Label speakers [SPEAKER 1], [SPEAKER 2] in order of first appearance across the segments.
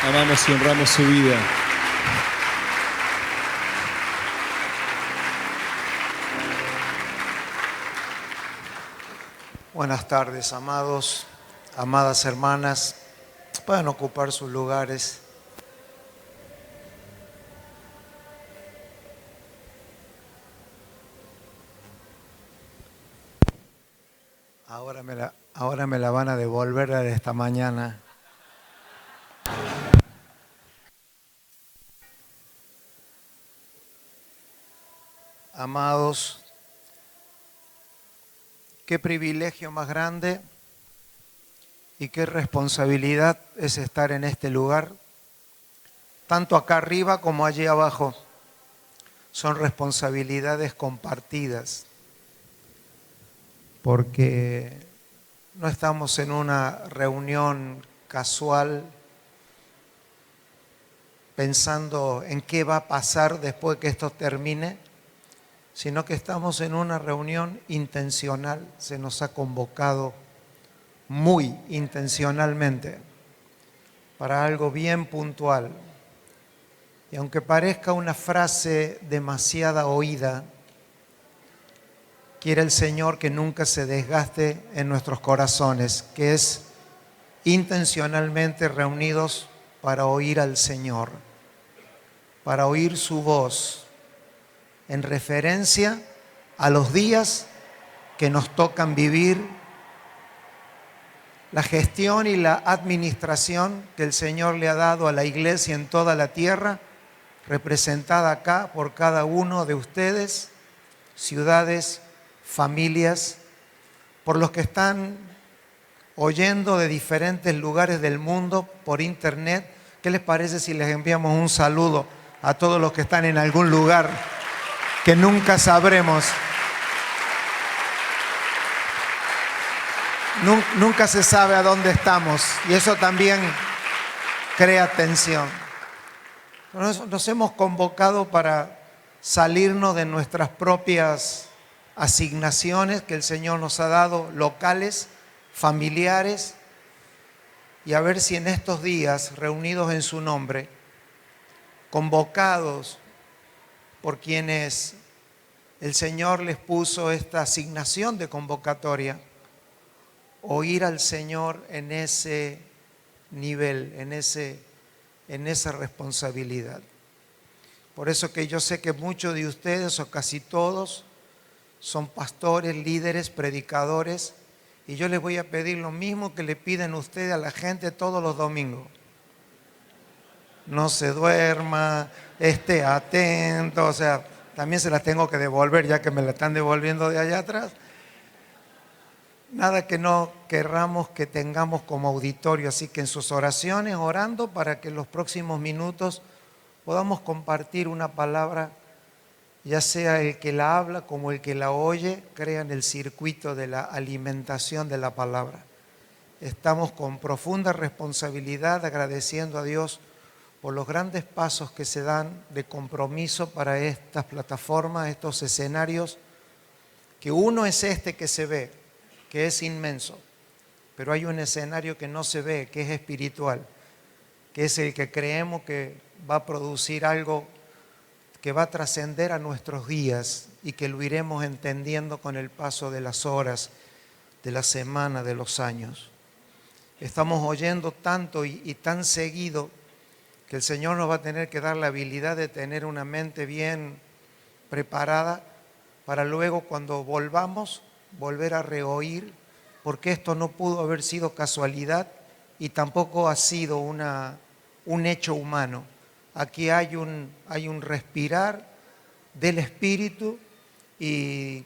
[SPEAKER 1] Amamos y honramos su vida.
[SPEAKER 2] Buenas tardes, amados, amadas hermanas. Pueden ocupar sus lugares. Ahora me la van a devolver de esta mañana. Amados, qué privilegio más grande y qué responsabilidad es estar en este lugar, tanto acá arriba como allí abajo. Son responsabilidades compartidas, porque no estamos en una reunión casual pensando en qué va a pasar después que esto termine, sino que estamos en una reunión intencional. Se nos ha convocado muy intencionalmente para algo bien puntual. Y aunque parezca una frase demasiada oída, quiere el Señor que nunca se desgaste en nuestros corazones, que es intencionalmente reunidos para oír al Señor, para oír su voz, en referencia a los días que nos tocan vivir, la gestión y la administración que el Señor le ha dado a la iglesia en toda la tierra, representada acá por cada uno de ustedes, ciudades, familias, por los que están oyendo de diferentes lugares del mundo por internet. ¿Qué les parece si les enviamos un saludo a todos los que están en algún lugar que nunca sabremos? Nunca se sabe a dónde estamos, y eso también crea tensión. Nos hemos convocado para salirnos de nuestras propias asignaciones que el Señor nos ha dado, locales, familiares, y a ver si en estos días, reunidos en su nombre, convocados por quienes el Señor les puso esta asignación de convocatoria, oír al Señor en ese nivel, en esa responsabilidad. Por eso que yo sé que muchos de ustedes, o casi todos, son pastores, líderes, predicadores, y yo les voy a pedir lo mismo que le piden ustedes a la gente todos los domingos. No se duerma, esté atento, o sea, también se las tengo que devolver ya que me la están devolviendo de allá atrás. Nada que no querramos que tengamos como auditorio, así que en sus oraciones, orando para que en los próximos minutos podamos compartir una palabra, ya sea el que la habla como el que la oye, crean el circuito de la alimentación de la palabra. Estamos con profunda responsabilidad agradeciendo a Dios por los grandes pasos que se dan de compromiso para estas plataformas, estos escenarios, que uno es este que se ve, que es inmenso, pero hay un escenario que no se ve, que es espiritual, que es el que creemos que va a producir algo que va a trascender a nuestros días y que lo iremos entendiendo con el paso de las horas, de la semana, de los años. Estamos oyendo tanto y tan seguido que el Señor nos va a tener que dar la habilidad de tener una mente bien preparada para luego, cuando volvamos, volver a reoír, porque esto no pudo haber sido casualidad y tampoco ha sido un hecho humano. Aquí hay un respirar del Espíritu y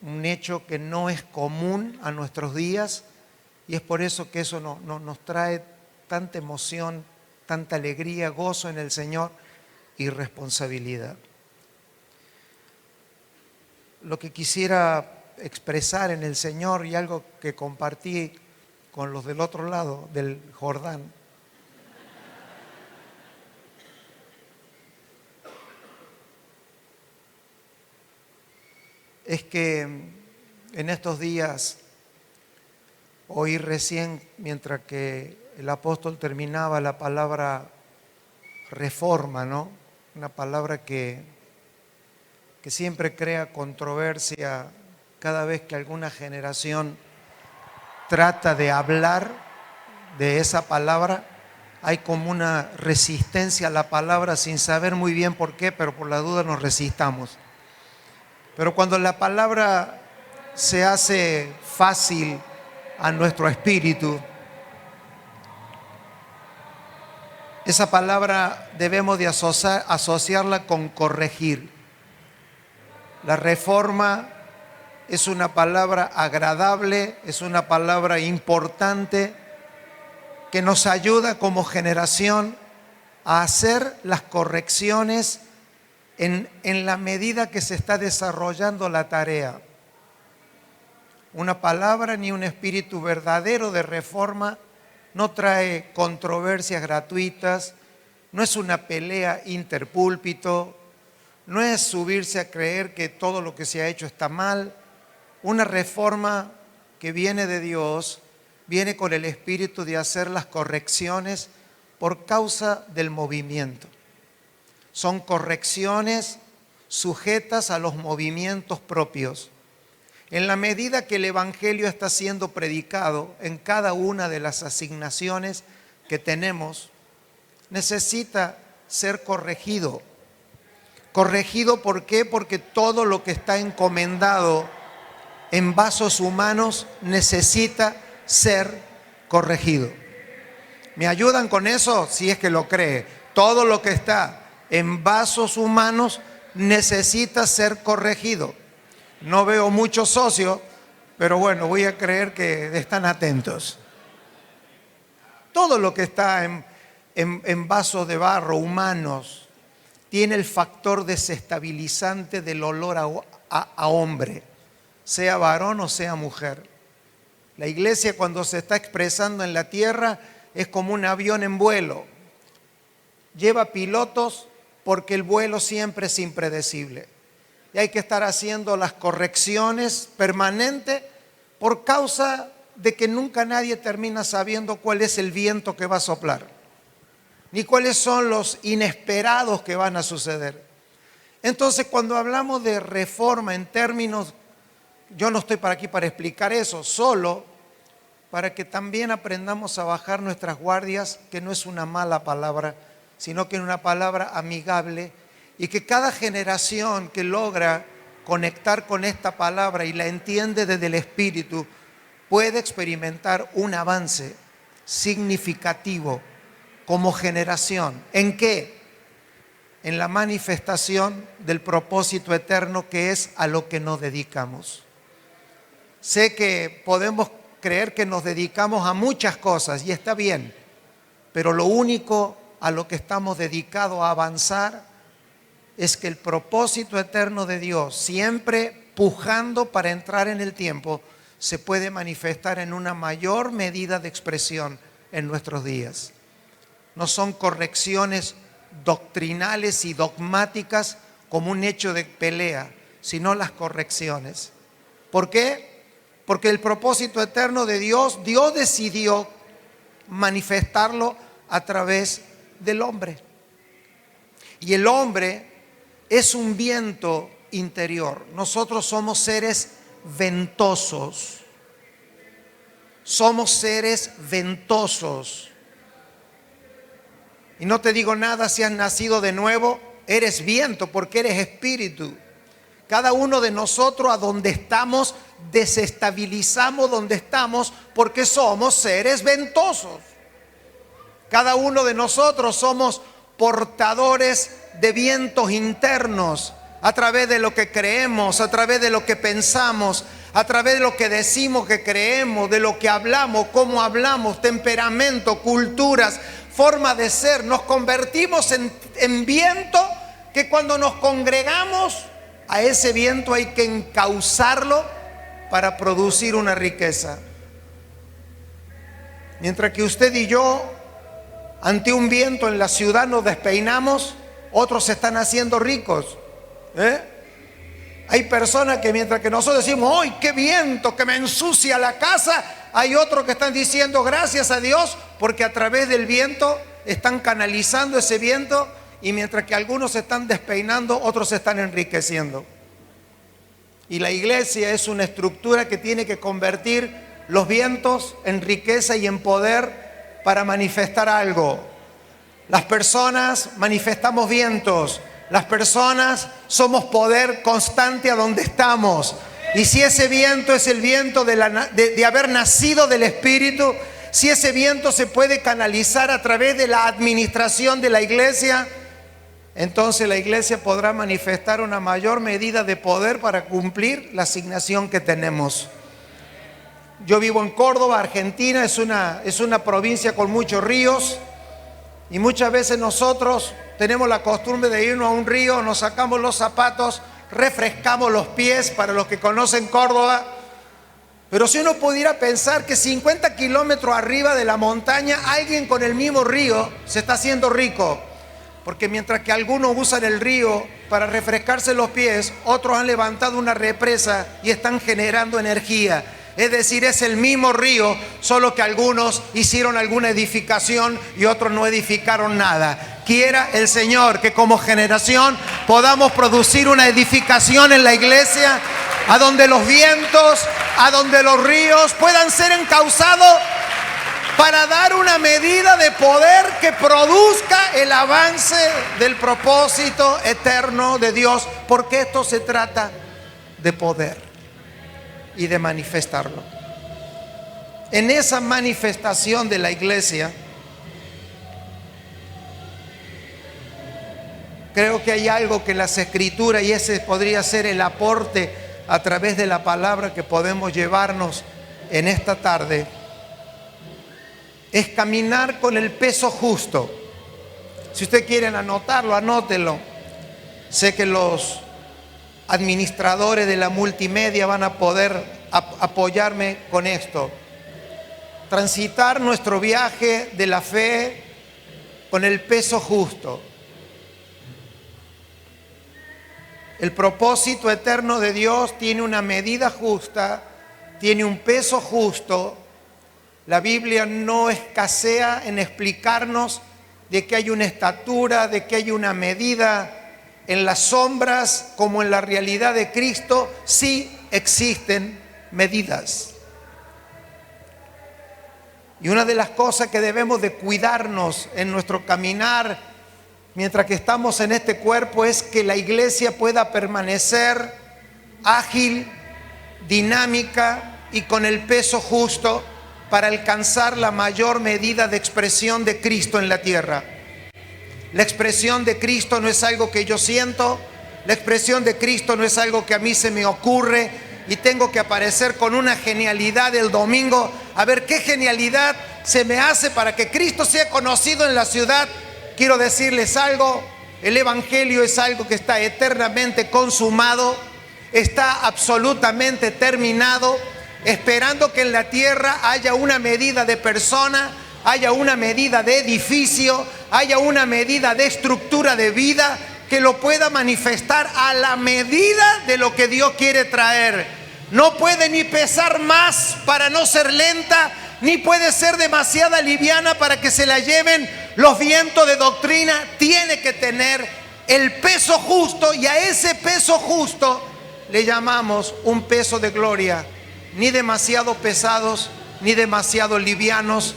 [SPEAKER 2] un hecho que no es común a nuestros días, y es por eso que eso nos trae tanta emoción, tanta alegría, gozo en el Señor y responsabilidad. Lo que quisiera expresar en el Señor, y algo que compartí con los del otro lado del Jordán, es que en estos días Oí recién, mientras que el apóstol terminaba, la palabra reforma, ¿no? Una palabra que siempre crea controversia cada vez que alguna generación trata de hablar de esa palabra. Hay como una resistencia a la palabra sin saber muy bien por qué, pero por la duda nos resistamos. Pero cuando la palabra se hace fácil a nuestro espíritu, esa palabra debemos de asociarla con corregir. La reforma es una palabra agradable, es una palabra importante que nos ayuda como generación a hacer las correcciones en la medida que se está desarrollando la tarea. Una palabra ni un espíritu verdadero de reforma no trae controversias gratuitas, no es una pelea interpúlpito, no es subirse a creer que todo lo que se ha hecho está mal. Una reforma que viene de Dios viene con el espíritu de hacer las correcciones por causa del movimiento. Son correcciones sujetas a los movimientos propios. En la medida que el Evangelio está siendo predicado en cada una de las asignaciones que tenemos, necesita ser corregido. ¿Corregido por qué? Porque todo lo que está encomendado en vasos humanos necesita ser corregido. ¿Me ayudan con eso? Si es que lo cree. Todo lo que está en vasos humanos necesita ser corregido. No veo muchos socios, pero bueno, voy a creer que están atentos. Todo lo que está en vasos de barro humanos tiene el factor desestabilizante del olor a hombre, sea varón o sea mujer. La iglesia, cuando se está expresando en la tierra, es como un avión en vuelo. Lleva pilotos porque el vuelo siempre es impredecible. Y hay que estar haciendo las correcciones permanentes por causa de que nunca nadie termina sabiendo cuál es el viento que va a soplar, ni cuáles son los inesperados que van a suceder. Entonces, cuando hablamos de reforma en términos, yo no estoy aquí para explicar eso, solo para que también aprendamos a bajar nuestras guardias, que no es una mala palabra, sino que es una palabra amigable, y que cada generación que logra conectar con esta palabra y la entiende desde el Espíritu, puede experimentar un avance significativo como generación. ¿En qué? En la manifestación del propósito eterno, que es a lo que nos dedicamos. Sé que podemos creer que nos dedicamos a muchas cosas y está bien, pero lo único a lo que estamos dedicados a avanzar es que el propósito eterno de Dios, siempre pujando para entrar en el tiempo, se puede manifestar en una mayor medida de expresión en nuestros días. No son correcciones doctrinales y dogmáticas como un hecho de pelea, sino las correcciones. ¿Por qué? Porque el propósito eterno de Dios, Dios decidió manifestarlo a través del hombre. Y el hombre es un viento interior. Nosotros somos seres ventosos. Somos seres ventosos. Y no te digo nada si has nacido de nuevo, eres viento porque eres espíritu. Cada uno de nosotros, a donde estamos, desestabilizamos donde estamos porque somos seres ventosos. Cada uno de nosotros somos portadores de vientos internos a través de lo que creemos, a través de lo que pensamos, a través de lo que decimos que creemos, de lo que hablamos, cómo hablamos, temperamento, culturas, forma de ser. Nos convertimos en viento que cuando nos congregamos, a ese viento hay que encauzarlo para producir una riqueza. Mientras que usted y yo, ante un viento en la ciudad, nos despeinamos, otros se están haciendo ricos. Hay personas que mientras que nosotros decimos, ¡ay, qué viento que me ensucia la casa!, Hay otros que están diciendo gracias a Dios porque a través del viento están canalizando ese viento, y mientras que algunos se están despeinando, otros se están enriqueciendo. Y la iglesia es una estructura que tiene que convertir los vientos en riqueza y en poder para manifestar algo. Las personas manifestamos vientos, las personas somos poder constante a donde estamos. Y si ese viento es el viento de haber nacido del Espíritu, si ese viento se puede canalizar a través de la administración de la iglesia, entonces la iglesia podrá manifestar una mayor medida de poder para cumplir la asignación que tenemos. Yo vivo en Córdoba, Argentina, es una provincia con muchos ríos, y muchas veces nosotros tenemos la costumbre de irnos a un río, nos sacamos los zapatos, refrescamos los pies, para los que conocen Córdoba. Pero si uno pudiera pensar que 50 kilómetros arriba de la montaña, alguien con el mismo río se está haciendo rico. Porque mientras que algunos usan el río para refrescarse los pies, otros han levantado una represa y están generando energía. Es decir, es el mismo río, solo que algunos hicieron alguna edificación y otros no edificaron nada. Quiera el Señor que como generación podamos producir una edificación en la iglesia, a donde los vientos, a donde los ríos puedan ser encauzados para dar una medida de poder que produzca el avance del propósito eterno de Dios, porque esto se trata de poder y de manifestarlo. En esa manifestación de la iglesia, creo que hay algo que las Escrituras, y ese podría ser el aporte a través de la palabra que podemos llevarnos en esta tarde, es caminar con el peso justo. Si ustedes quieren anotarlo, anótenlo. Sé que los administradores de la multimedia van a poder apoyarme con esto. Transitar nuestro viaje de la fe con el peso justo. El propósito eterno de Dios tiene una medida justa, tiene un peso justo. La Biblia no escasea en explicarnos de que hay una estatura, de que hay una medida. En las sombras como en la realidad de Cristo sí existen medidas. Y una de las cosas que debemos de cuidarnos en nuestro caminar mientras que estamos en este cuerpo es que la iglesia pueda permanecer ágil, dinámica y con el peso justo para alcanzar la mayor medida de expresión de Cristo en la tierra. La expresión de Cristo no es algo que yo siento, la expresión de Cristo no es algo que a mí se me ocurre y tengo que aparecer con una genialidad el domingo, a ver qué genialidad se me hace para que Cristo sea conocido en la ciudad. Quiero decirles algo, el evangelio es algo que está eternamente consumado, está absolutamente terminado, esperando que en la tierra haya una medida de persona, haya una medida de edificio, haya una medida de estructura de vida que lo pueda manifestar a la medida de lo que Dios quiere traer. No puede ni pesar más para no ser lenta, ni puede ser demasiada liviana para que se la lleven los vientos de doctrina. Tiene que tener el peso justo, y a ese peso justo le llamamos un peso de gloria. Ni demasiado pesados, ni demasiado livianos,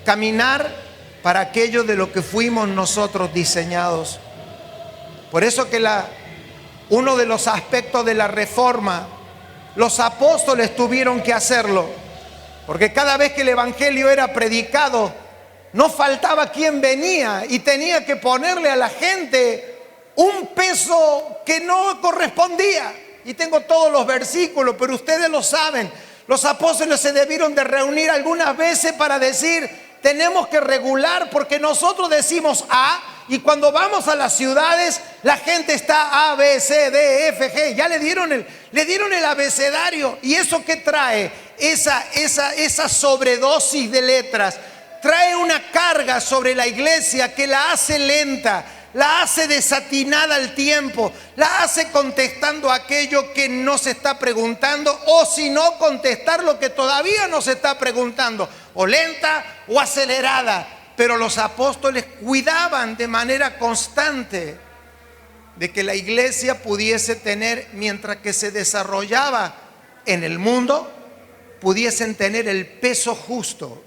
[SPEAKER 2] caminar para aquello de lo que fuimos nosotros diseñados. Por eso que uno de los aspectos de la reforma, los apóstoles tuvieron que hacerlo, porque cada vez que el evangelio era predicado, no faltaba quien venía y tenía que ponerle a la gente un peso que no correspondía. Y tengo todos los versículos, pero ustedes lo saben. Los apóstoles se debieron de reunir algunas veces para decir: tenemos que regular, porque nosotros decimos A, y cuando vamos a las ciudades la gente está A, B, C, D, F, G. Ya le dieron el abecedario. ¿Y eso qué trae? Esa sobredosis de letras trae una carga sobre la iglesia que la hace lenta, la hace desatinada al tiempo, la hace contestando aquello que no se está preguntando, o si no, contestar lo que todavía no se está preguntando, o lenta o acelerada. Pero los apóstoles cuidaban de manera constante de que la iglesia pudiese tener, mientras que se desarrollaba en el mundo, pudiesen tener el peso justo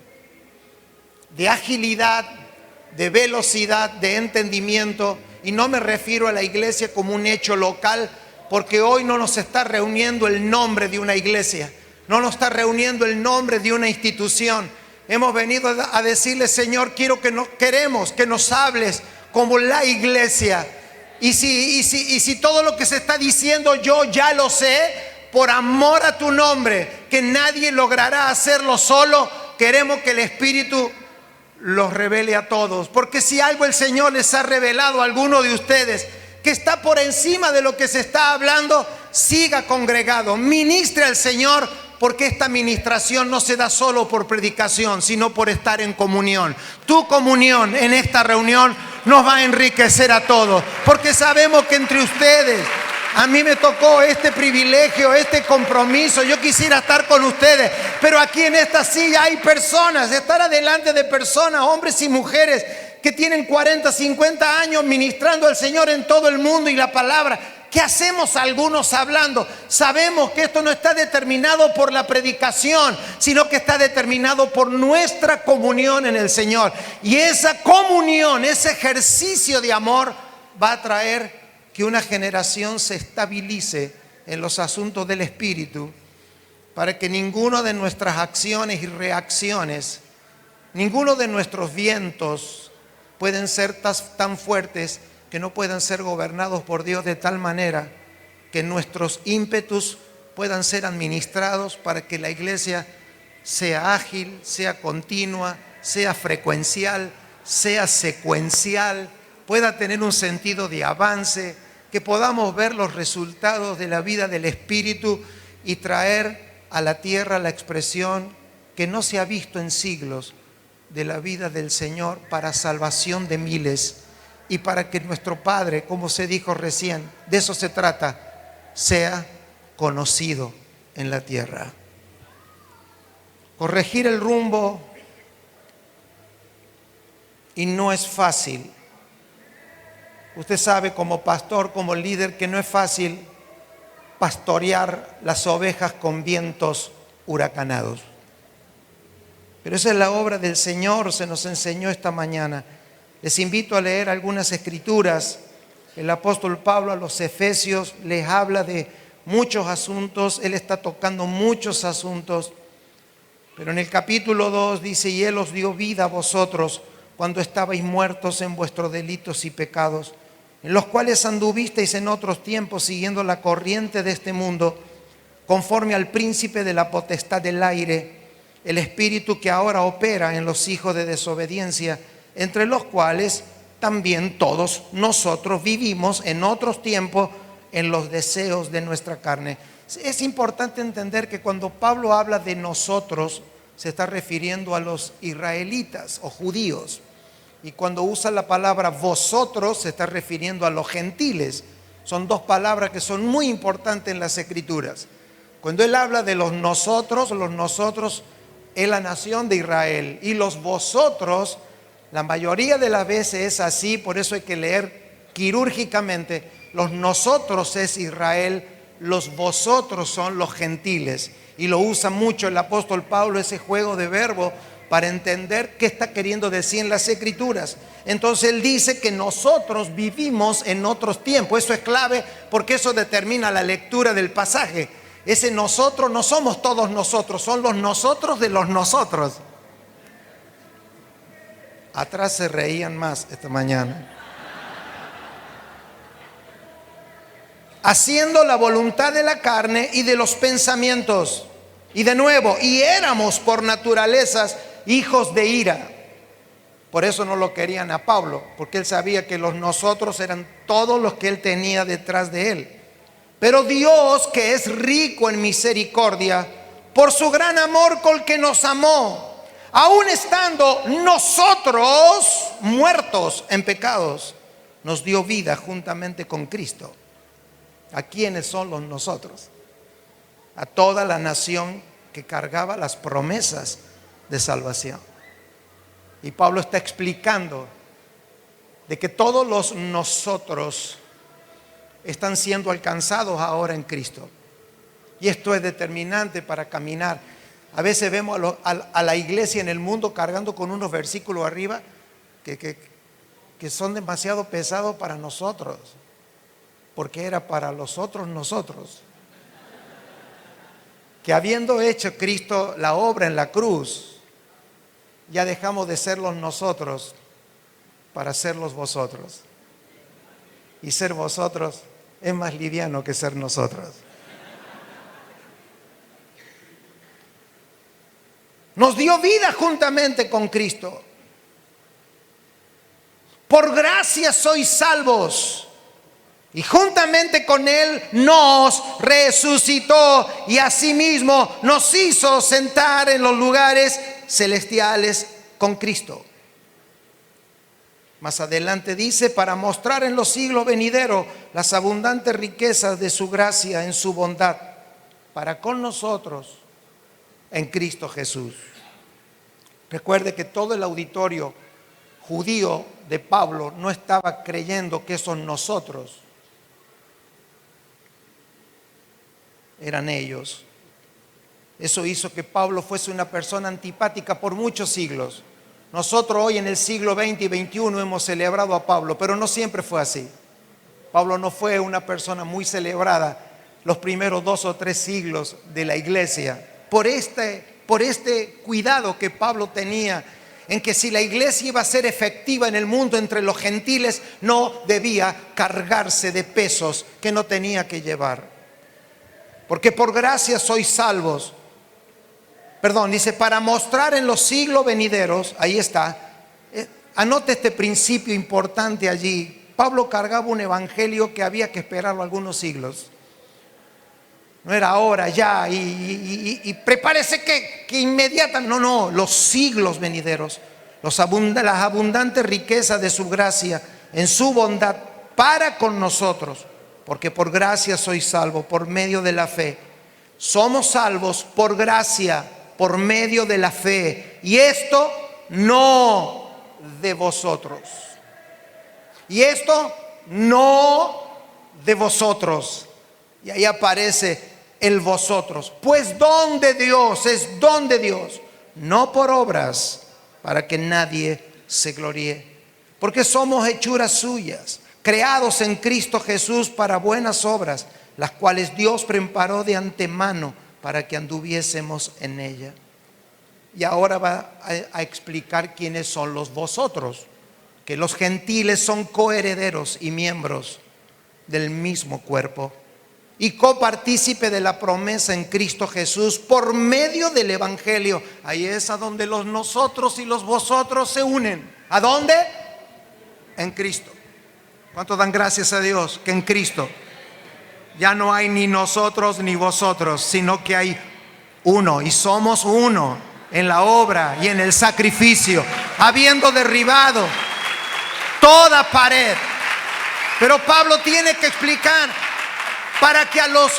[SPEAKER 2] de agilidad, de velocidad, de entendimiento. Y no me refiero a la iglesia como un hecho local, porque hoy no nos está reuniendo el nombre de una iglesia, no nos está reuniendo el nombre de una institución. Hemos venido a decirle: Señor, queremos que nos hables como la iglesia. Y si todo lo que se está diciendo yo ya lo sé, por amor a tu nombre, que nadie logrará hacerlo solo, queremos que el Espíritu los revele a todos. Porque si algo el Señor les ha revelado a alguno de ustedes que está por encima de lo que se está hablando, siga congregado, ministre al Señor, porque esta ministración no se da solo por predicación, sino por estar en comunión. Tu comunión en esta reunión nos va a enriquecer a todos, porque sabemos que entre ustedes, a mí me tocó este privilegio, este compromiso. Yo quisiera estar con ustedes, pero aquí en esta silla hay personas, estar adelante de personas, hombres y mujeres, que tienen 40, 50 años ministrando al Señor en todo el mundo y la palabra. ¿Qué hacemos algunos hablando? Sabemos que esto no está determinado por la predicación, sino que está determinado por nuestra comunión en el Señor. Y esa comunión, ese ejercicio de amor, va a traer que una generación se estabilice en los asuntos del Espíritu, para que ninguno de nuestras acciones y reacciones, ninguno de nuestros vientos pueden ser tan fuertes que no puedan ser gobernados por Dios, de tal manera que nuestros ímpetus puedan ser administrados para que la iglesia sea ágil, sea continua, sea frecuencial, sea secuencial, pueda tener un sentido de avance, que podamos ver los resultados de la vida del Espíritu y traer a la tierra la expresión que no se ha visto en siglos de la vida del Señor para salvación de miles, y para que nuestro Padre, como se dijo recién, de eso se trata, sea conocido en la tierra. Corregir el rumbo, y no es fácil. Usted sabe como pastor, como líder, que no es fácil pastorear las ovejas con vientos huracanados. Pero esa es la obra del Señor, se nos enseñó esta mañana. Les invito a leer algunas escrituras. El apóstol Pablo a los Efesios les habla de muchos asuntos, él está tocando muchos asuntos. Pero en el capítulo 2 dice: y Él os dio vida a vosotros cuando estabais muertos en vuestros delitos y pecados, en los cuales anduvisteis en otros tiempos siguiendo la corriente de este mundo, conforme al príncipe de la potestad del aire, el espíritu que ahora opera en los hijos de desobediencia, entre los cuales también todos nosotros vivimos en otros tiempos en los deseos de nuestra carne. Es importante entender que cuando Pablo habla de nosotros, se está refiriendo a los israelitas o judíos. Y cuando usa la palabra vosotros, se está refiriendo a los gentiles. Son dos palabras que son muy importantes en las Escrituras. Cuando él habla de los nosotros es la nación de Israel. Y los vosotros, la mayoría de las veces es así, por eso hay que leer quirúrgicamente. Los nosotros es Israel, los vosotros son los gentiles. Y lo usa mucho el apóstol Pablo, ese juego de verbos, para entender qué está queriendo decir en las Escrituras. Entonces él dice que nosotros vivimos en otros tiempos. Eso es clave porque eso determina la lectura del pasaje. Ese nosotros no somos todos nosotros, son los nosotros de los nosotros. Atrás se reían más esta mañana. Haciendo la voluntad de la carne y de los pensamientos. Y de nuevo, y éramos por naturalezas hijos de ira. Por eso no lo querían a Pablo, porque él sabía que los nosotros eran todos los que él tenía detrás de él. Pero Dios, que es rico en misericordia, por su gran amor con que nos amó, aun estando nosotros muertos en pecados, nos dio vida juntamente con Cristo. ¿A quiénes son los nosotros? A toda la nación que cargaba las promesas de salvación. Y Pablo está explicando de que todos los nosotros están siendo alcanzados ahora en Cristo. Y esto es determinante para caminar. A veces vemos a la iglesia en el mundo cargando con unos versículos arriba que son demasiado pesados para nosotros, porque era para los otros nosotros. Que habiendo hecho Cristo la obra en la cruz, ya dejamos de ser los nosotros para ser los vosotros. Y ser vosotros es más liviano que ser nosotros. Nos dio vida juntamente con Cristo. Por gracia sois salvos. Y juntamente con Él nos resucitó y asimismo nos hizo sentar en los lugares celestiales con Cristo. Más adelante dice, para mostrar en los siglos venideros las abundantes riquezas de su gracia en su bondad para con nosotros en Cristo Jesús. Recuerde que todo el auditorio judío de Pablo no estaba creyendo que esos nosotros eran ellos. Eso hizo que Pablo fuese una persona antipática por muchos siglos. Nosotros hoy en el siglo XX y XXI hemos celebrado a Pablo, pero no siempre fue así. Pablo no fue una persona muy celebrada los primeros 2 o 3 siglos de la iglesia. Por este cuidado que Pablo tenía en que si la iglesia iba a ser efectiva en el mundo entre los gentiles, no debía cargarse de pesos que no tenía que llevar. Porque por gracia sois salvos. Dice, para mostrar en los siglos venideros, ahí está. Anote este principio importante allí. Pablo cargaba un evangelio que había que esperarlo algunos siglos. No era ahora, ya, y prepárese que inmediatamente. No, los siglos venideros, las abundantes riquezas de su gracia en su bondad para con nosotros. Porque por gracia sois salvos por medio de la fe. Somos salvos por gracia, por medio de la fe. Y esto no de vosotros. Y esto no de vosotros. Y ahí aparece el vosotros. Pues don de Dios, es don de Dios. No por obras, para que nadie se gloríe. Porque somos hechuras suyas, creados en Cristo Jesús para buenas obras, las cuales Dios preparó de antemano para que anduviésemos en ella. Y ahora va a explicar quiénes son los vosotros, que los gentiles son coherederos y miembros del mismo cuerpo y copartícipe de la promesa en Cristo Jesús por medio del evangelio. Ahí es a donde los nosotros y los vosotros se unen. ¿A dónde? En Cristo. ¿Cuántos dan gracias a Dios que en Cristo ya no hay ni nosotros ni vosotros, sino que hay uno y somos uno en la obra y en el sacrificio, habiendo derribado toda pared? Pero Pablo tiene que explicar para que a los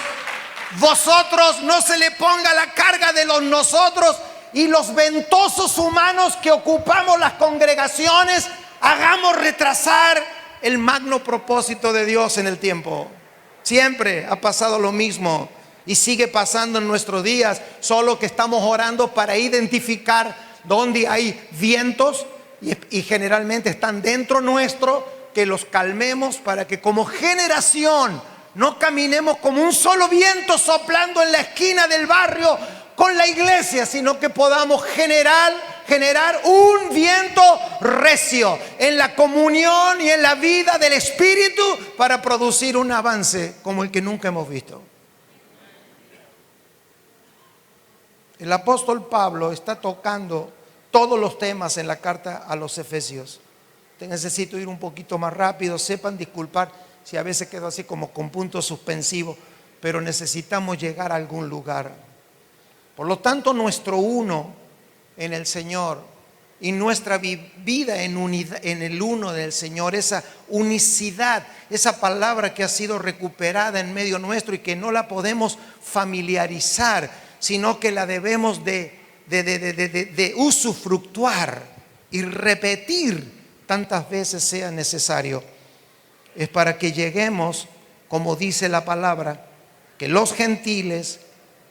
[SPEAKER 2] vosotros no se le ponga la carga de los nosotros y los ventosos humanos que ocupamos las congregaciones hagamos retrasar el magno propósito de Dios en el tiempo. Siempre ha pasado lo mismo y sigue pasando en nuestros días, solo que estamos orando para identificar dónde hay vientos y generalmente están dentro nuestro, que los calmemos para que como generación no caminemos como un solo viento soplando en la esquina del barrio con la iglesia, sino que podamos generar un viento recio en la comunión y en la vida del Espíritu para producir un avance como el que nunca hemos visto. El apóstol Pablo está tocando todos los temas en la carta a los Efesios. Te necesito ir un poquito más rápido, sepan disculpar si a veces quedo así como con puntos suspensivos, pero necesitamos llegar a algún lugar. Por lo tanto, nuestro uno en el Señor y nuestra vida en unidad, en el uno del Señor, esa unicidad, esa palabra que ha sido recuperada en medio nuestro y que no la podemos familiarizar, sino que la debemos de usufructuar y repetir tantas veces sea necesario. Es para que lleguemos, como dice la palabra, que los gentiles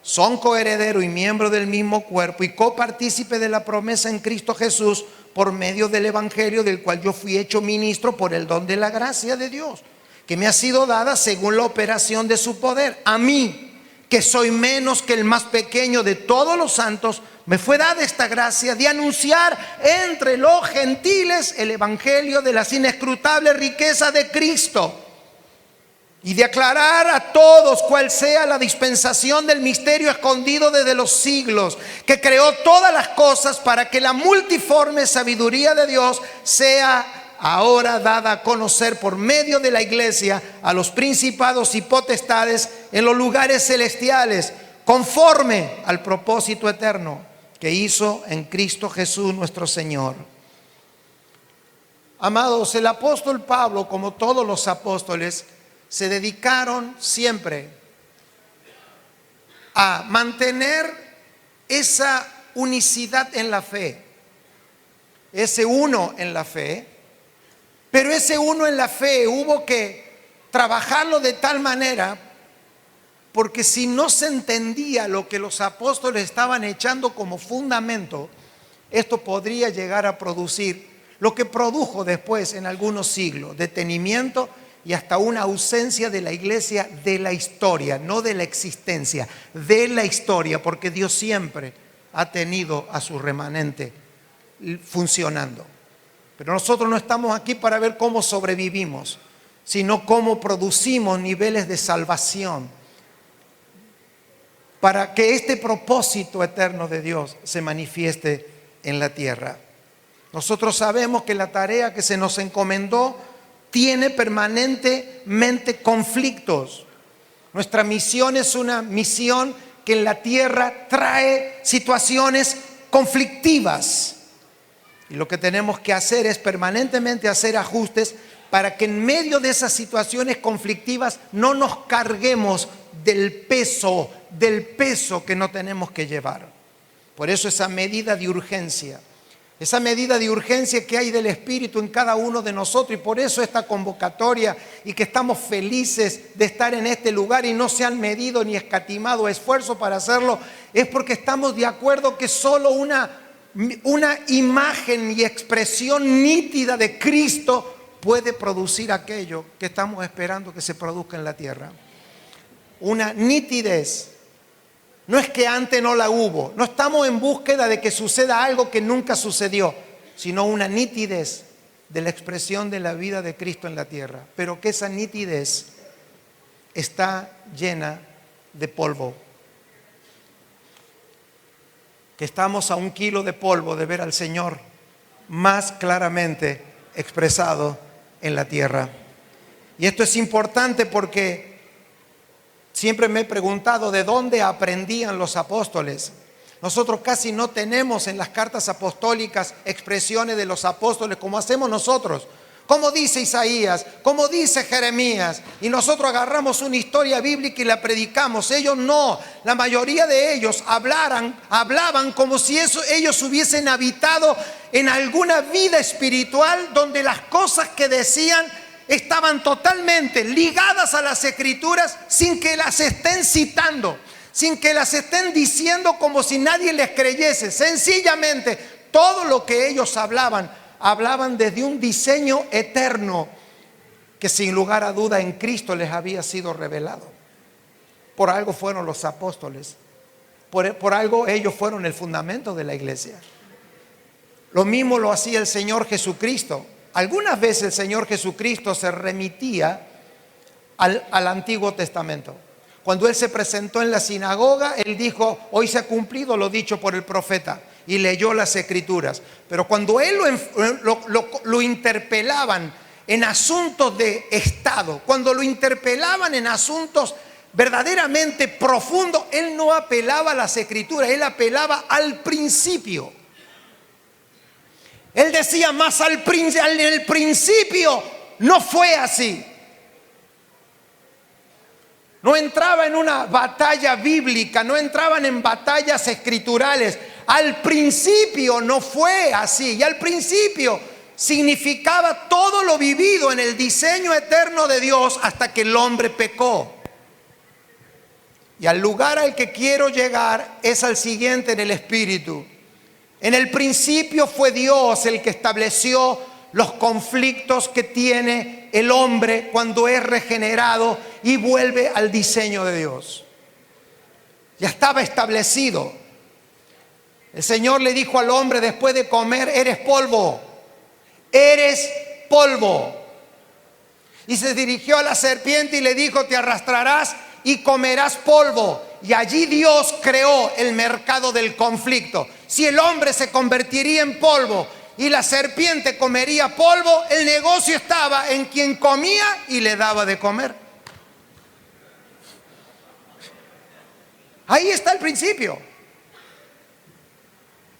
[SPEAKER 2] son coherederos y miembros del mismo cuerpo y copartícipe de la promesa en Cristo Jesús por medio del evangelio, del cual yo fui hecho ministro por el don de la gracia de Dios, que me ha sido dada según la operación de su poder. A mí, que soy menos que el más pequeño de todos los santos, me fue dada esta gracia de anunciar entre los gentiles el evangelio de las inescrutables riquezas de Cristo, y de aclarar a todos cuál sea la dispensación del misterio escondido desde los siglos, que creó todas las cosas para que la multiforme sabiduría de Dios sea ahora dada a conocer por medio de la iglesia a los principados y potestades en los lugares celestiales, conforme al propósito eterno que hizo en Cristo Jesús nuestro Señor. Amados, el apóstol Pablo, como todos los apóstoles, se dedicaron siempre a mantener esa unicidad en la fe, ese uno en la fe, pero ese uno en la fe hubo que trabajarlo de tal manera, porque si no se entendía lo que los apóstoles estaban echando como fundamento, esto podría llegar a producir lo que produjo después en algunos siglos: detenimiento y hasta una ausencia de la iglesia de la historia, no de la existencia, de la historia, porque Dios siempre ha tenido a su remanente funcionando. Pero nosotros no estamos aquí para ver cómo sobrevivimos, sino cómo producimos niveles de salvación para que este propósito eterno de Dios se manifieste en la tierra. Nosotros sabemos que la tarea que se nos encomendó tiene permanentemente conflictos. Nuestra misión es una misión que en la tierra trae situaciones conflictivas. Y lo que tenemos que hacer es permanentemente hacer ajustes para que en medio de esas situaciones conflictivas no nos carguemos del peso que no tenemos que llevar. Por eso esa medida de urgencia. Esa medida de urgencia que hay del Espíritu en cada uno de nosotros, y por eso esta convocatoria, y que estamos felices de estar en este lugar y no se han medido ni escatimado esfuerzo para hacerlo, es porque estamos de acuerdo que solo una imagen y expresión nítida de Cristo puede producir aquello que estamos esperando que se produzca en la tierra. Una nitidez. No es que antes no la hubo, no estamos en búsqueda de que suceda algo que nunca sucedió, sino una nitidez de la expresión de la vida de Cristo en la tierra, pero que esa nitidez está llena de polvo. Que estamos a 1 kilo de polvo de ver al Señor más claramente expresado en la tierra. Y esto es importante porque siempre me he preguntado de dónde aprendían los apóstoles. Nosotros casi no tenemos en las cartas apostólicas expresiones de los apóstoles como hacemos nosotros. Como dice Isaías, como dice Jeremías, y nosotros agarramos una historia bíblica y la predicamos. Ellos no, la mayoría de ellos hablaban como si ellos hubiesen habitado en alguna vida espiritual donde las cosas que decían estaban totalmente ligadas a las Escrituras sin que las estén citando, sin que las estén diciendo como si nadie les creyese. Sencillamente, todo lo que ellos hablaban desde un diseño eterno que sin lugar a duda en Cristo les había sido revelado. Por algo fueron los apóstoles, por algo ellos fueron el fundamento de la iglesia. Lo mismo lo hacía el Señor Jesucristo. Algunas veces el Señor Jesucristo se remitía al Antiguo Testamento. Cuando Él se presentó en la sinagoga, Él dijo: hoy se ha cumplido lo dicho por el profeta, y leyó las Escrituras. Pero cuando Él lo interpelaban en asuntos de Estado, cuando lo interpelaban en asuntos verdaderamente profundos, Él no apelaba a las Escrituras, Él apelaba al principio. Él decía, más en el principio no fue así. No entraba en una batalla bíblica, no entraban en batallas escriturales. Al principio no fue así. Y al principio significaba todo lo vivido en el diseño eterno de Dios hasta que el hombre pecó. Y al lugar al que quiero llegar es al siguiente en el espíritu. En el principio fue Dios el que estableció los conflictos que tiene el hombre cuando es regenerado y vuelve al diseño de Dios. Ya estaba establecido. El Señor le dijo al hombre después de comer, eres polvo, eres polvo. Y se dirigió a la serpiente y le dijo, te arrastrarás y comerás polvo. Y allí Dios creó el mercado del conflicto. Si el hombre se convertiría en polvo y la serpiente comería polvo, el negocio estaba en quien comía y le daba de comer. Ahí está el principio.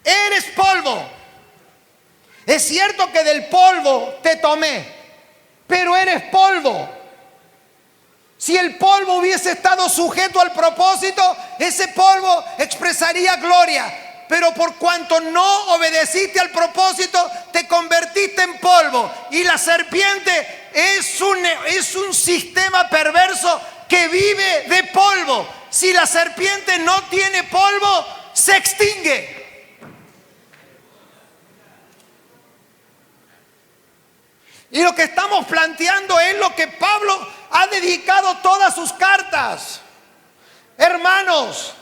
[SPEAKER 2] Eres polvo. Es cierto que del polvo te tomé, pero eres polvo. Si el polvo hubiese estado sujeto al propósito, ese polvo expresaría gloria. Pero por cuanto no obedeciste al propósito, te convertiste en polvo. Y la serpiente es un sistema perverso que vive de polvo. Si la serpiente no tiene polvo, se extingue. Y lo que estamos planteando es lo que Pablo ha dedicado todas sus cartas. Hermanos,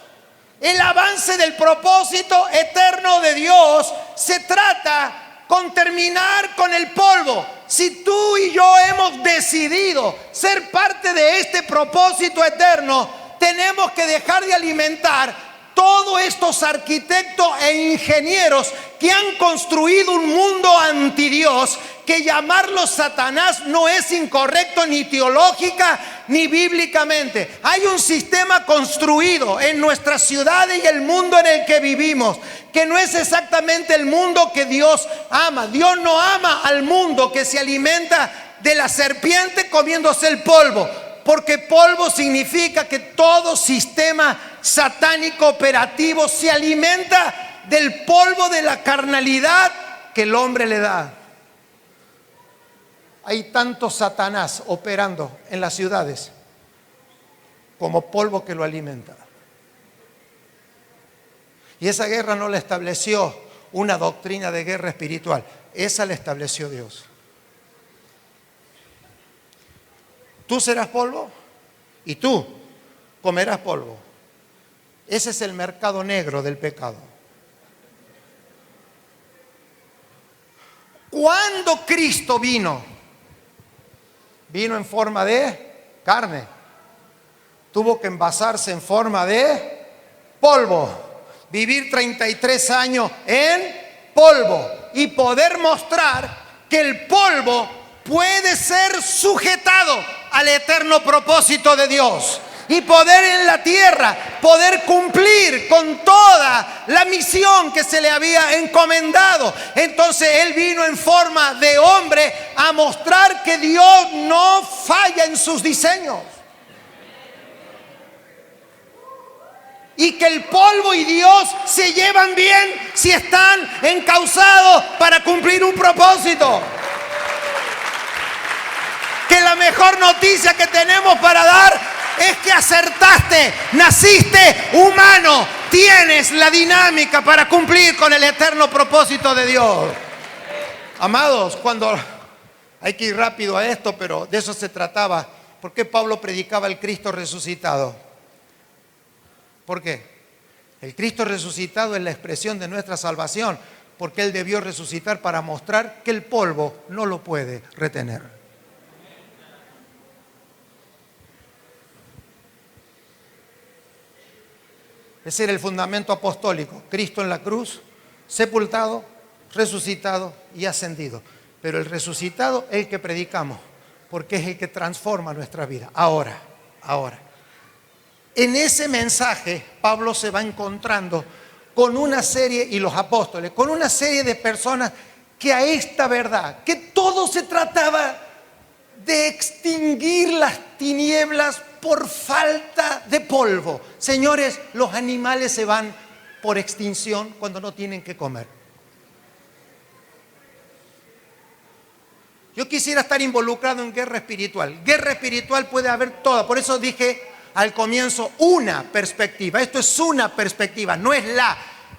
[SPEAKER 2] el avance del propósito eterno de Dios se trata con terminar con el polvo. Si tú y yo hemos decidido ser parte de este propósito eterno, tenemos que dejar de alimentar todos estos arquitectos e ingenieros que han construido un mundo anti Dios, que llamarlo Satanás no es incorrecto ni teológica ni bíblicamente. Hay un sistema construido en nuestras ciudades y el mundo en el que vivimos, que no es exactamente el mundo que Dios ama. Dios no ama al mundo que se alimenta de la serpiente comiéndose el polvo, porque polvo significa que todo sistema satánico operativo se alimenta del polvo de la carnalidad que el hombre le da. Hay tanto Satanás operando en las ciudades como polvo que lo alimenta. Y esa guerra no la estableció una doctrina de guerra espiritual, esa la estableció Dios. Tú serás polvo y tú comerás polvo. Ese es el mercado negro del pecado. Cuando Cristo vino en forma de carne. Tuvo que envasarse en forma de polvo. Vivir 33 años en polvo y poder mostrar que el polvo puede ser sujetado al eterno propósito de Dios. Y poder en la tierra, poder cumplir con toda la misión que se le había encomendado. Entonces Él vino en forma de hombre a mostrar que Dios no falla en sus diseños. Y que el polvo y Dios se llevan bien si están encausados para cumplir un propósito. Que la mejor noticia que tenemos para dar es que acertaste, naciste humano, tienes la dinámica para cumplir con el eterno propósito de Dios. Amados, cuando hay que ir rápido a esto, pero de eso se trataba. ¿Por qué Pablo predicaba el Cristo resucitado? ¿Por qué? El Cristo resucitado es la expresión de nuestra salvación, porque Él debió resucitar para mostrar que el polvo no lo puede retener. Ese era el fundamento apostólico. Cristo en la cruz, sepultado, resucitado y ascendido. Pero el resucitado es el que predicamos, porque es el que transforma nuestra vida. Ahora. En ese mensaje, Pablo se va encontrando con una serie, y los apóstoles, con una serie de personas que a esta verdad, que todo se trataba de extinguir las tinieblas por falta de polvo. Señores, los animales se van por extinción cuando no tienen que comer. Yo quisiera estar involucrado en guerra espiritual. Guerra espiritual puede haber toda. Por eso dije al comienzo una perspectiva. Esto es una perspectiva, no es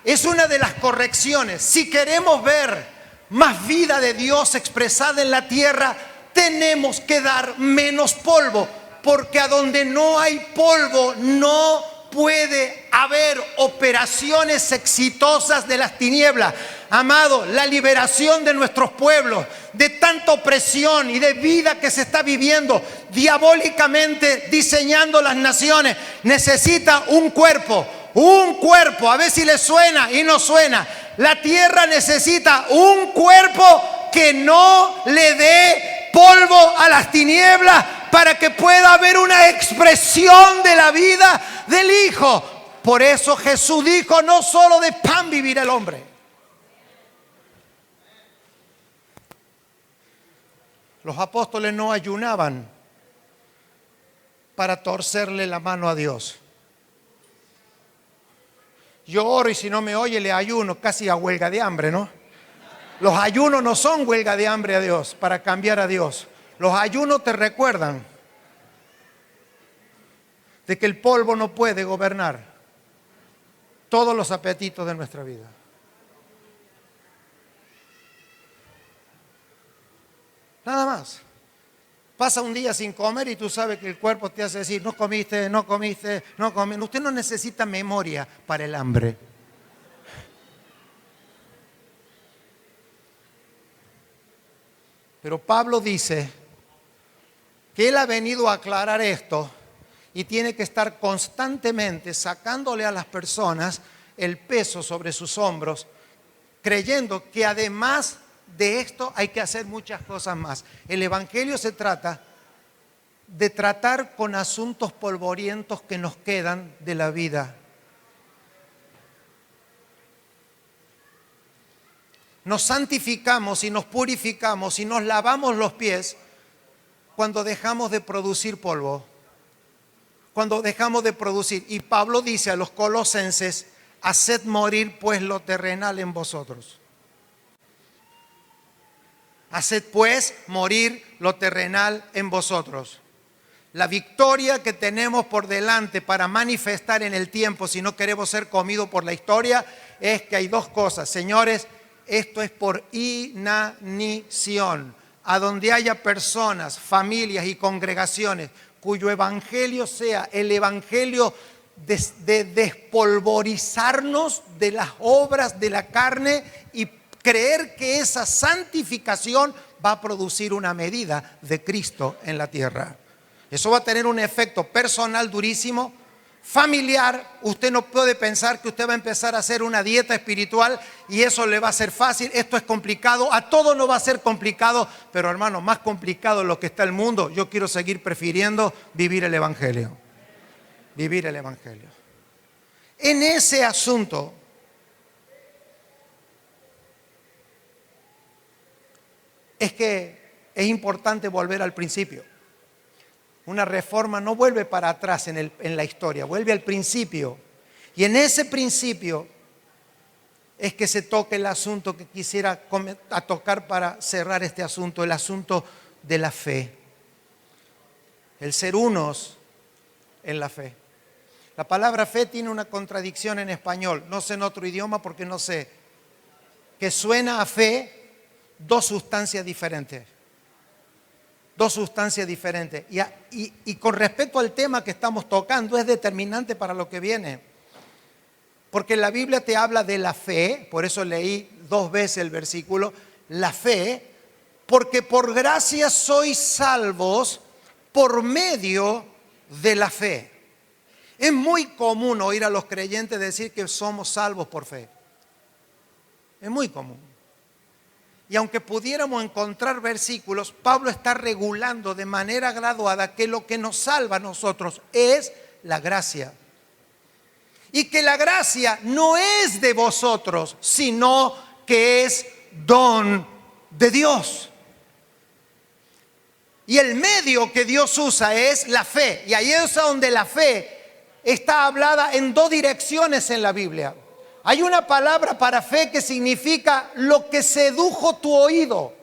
[SPEAKER 2] es una de las correcciones. Si queremos ver más vida de Dios expresada en la tierra, tenemos que dar menos polvo, porque a donde no hay polvo no puede haber operaciones exitosas de las tinieblas. Amado, la liberación de nuestros pueblos de tanta opresión y de vida que se está viviendo diabólicamente diseñando las naciones necesita un cuerpo, a ver si le suena y no suena. La tierra necesita un cuerpo que no le dé polvo a las tinieblas para que pueda haber una expresión de la vida del Hijo. Por eso Jesús dijo: no solo de pan vivirá el hombre. Los apóstoles no ayunaban para torcerle la mano a Dios. Yo oro y si no me oye le ayuno, casi a huelga de hambre, ¿no? Los ayunos no son huelga de hambre a Dios, para cambiar a Dios. Los ayunos te recuerdan de que el polvo no puede gobernar todos los apetitos de nuestra vida. Nada más. Pasa un día sin comer y tú sabes que el cuerpo te hace decir: no comiste, no comiste, no comiste. Usted no necesita memoria para el hambre. Pero Pablo dice que él ha venido a aclarar esto y tiene que estar constantemente sacándole a las personas el peso sobre sus hombros, creyendo que además de esto hay que hacer muchas cosas más. El Evangelio se trata de tratar con asuntos polvorientos que nos quedan de la vida. Nos santificamos y nos purificamos y nos lavamos los pies cuando dejamos de producir polvo, cuando dejamos de producir. Y Pablo dice a los colosenses: haced morir pues lo terrenal en vosotros. Haced pues morir lo terrenal en vosotros. La victoria que tenemos por delante para manifestar en el tiempo, si no queremos ser comidos por la historia, es que hay dos cosas. Señores, esto es por inanición. A donde haya personas, familias y congregaciones cuyo evangelio sea el evangelio de despolvorizarnos de las obras de la carne y creer que esa santificación va a producir una medida de Cristo en la tierra. Eso va a tener un efecto personal durísimo, familiar. Usted no puede pensar que usted va a empezar a hacer una dieta espiritual y eso le va a ser fácil. Esto es complicado, a todo no va a ser complicado, pero hermano, más complicado es lo que está el mundo. Yo quiero seguir prefiriendo vivir el Evangelio. Vivir el Evangelio. En ese asunto, es que es importante volver al principio. Una reforma no vuelve para atrás en la historia, vuelve al principio. Y en ese principio es que se toca el asunto que quisiera tocar para cerrar este asunto, el asunto de la fe. El ser unos en la fe. La palabra fe tiene una contradicción en español, no sé en otro idioma porque no sé, que suena a fe dos sustancias diferentes. Dos sustancias diferentes. Y con respecto al tema que estamos tocando, es determinante para lo que viene. Porque la Biblia te habla de la fe, por eso leí 2 veces el versículo, la fe, porque por gracia sois salvos por medio de la fe. Es muy común oír a los creyentes decir que somos salvos por fe. Es muy común. Y aunque pudiéramos encontrar versículos, Pablo está regulando de manera graduada que lo que nos salva a nosotros es la gracia. Y que la gracia no es de vosotros, sino que es don de Dios. Y el medio que Dios usa es la fe. Y ahí es donde la fe está hablada en dos direcciones en la Biblia. Hay una palabra para fe que significa lo que sedujo tu oído.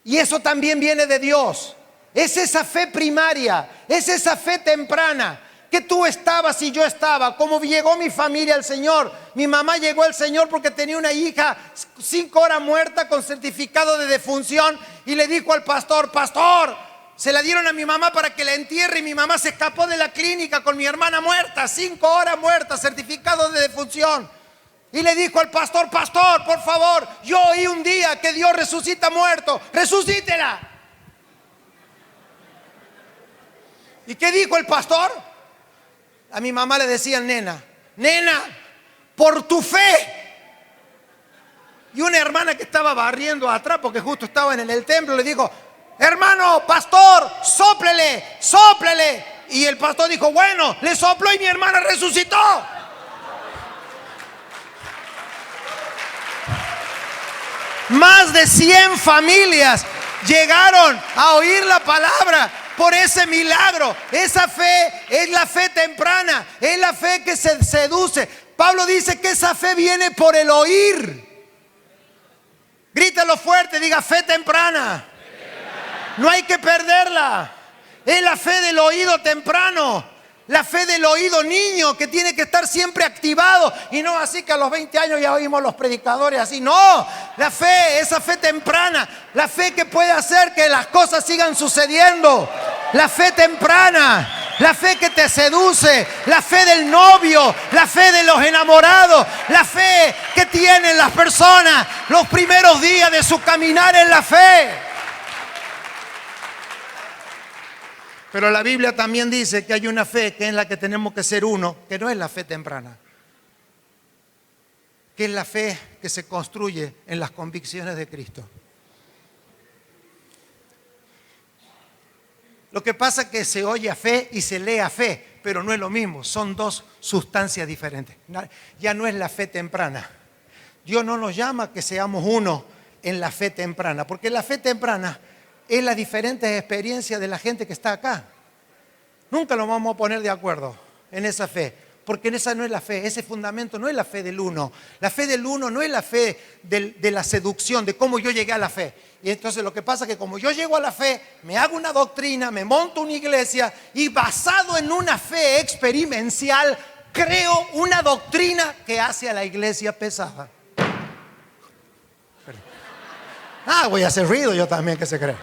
[SPEAKER 2] Y eso también viene de Dios. Es esa fe primaria, es esa fe temprana. Que tú estabas y yo estaba, como llegó mi familia al Señor. Mi mamá llegó al Señor porque tenía una hija 5 horas muerta con certificado de defunción y le dijo al pastor: pastor, se la dieron a mi mamá para que la entierre, y mi mamá se escapó de la clínica con mi hermana muerta, 5 horas muerta, certificado de defunción. Y le dijo al pastor: pastor, por favor, yo oí un día que Dios resucita muertos, resucítela. ¿Y qué dijo el pastor? A mi mamá le decían nena, nena, por tu fe. Y una hermana que estaba barriendo atrás, porque justo estaban en el templo, le dijo: hermano, pastor, sóplele, sóplele. Y el pastor dijo: bueno, le sopló y mi hermana resucitó. Más de 100 familias llegaron a oír la palabra por ese milagro. Esa fe es la fe temprana, es la fe que se seduce. Pablo dice que esa fe viene por el oír. Grítalo fuerte, diga: fe temprana. No hay que perderla. Es la fe del oído temprano. La fe del oído niño, que tiene que estar siempre activado, y no así que a los 20 años ya oímos los predicadores así. No, la fe, esa fe temprana, la fe que puede hacer que las cosas sigan sucediendo. La fe temprana, la fe que te seduce, la fe del novio, la fe de los enamorados, la fe que tienen las personas los primeros días de su caminar en la fe. Pero la Biblia también dice que hay una fe que es la que tenemos que ser uno, que no es la fe temprana, que es la fe que se construye en las convicciones de Cristo. Lo que pasa es que se oye a fe y se lee a fe, pero no es lo mismo, son dos sustancias diferentes. Ya no es la fe temprana. Dios no nos llama a que seamos uno en la fe temprana, porque la fe temprana es las diferentes experiencias de la gente que está acá. Nunca nos vamos a poner de acuerdo en esa fe, porque esa no es la fe, ese fundamento no es la fe del uno. La fe del uno no es la fe de la seducción, de cómo yo llegué a la fe. Y entonces lo que pasa es que como yo llego a la fe, me hago una doctrina, me monto una iglesia y basado en una fe experimencial, creo una doctrina que hace a la iglesia pesada. Voy a hacer ruido yo también, que se cree.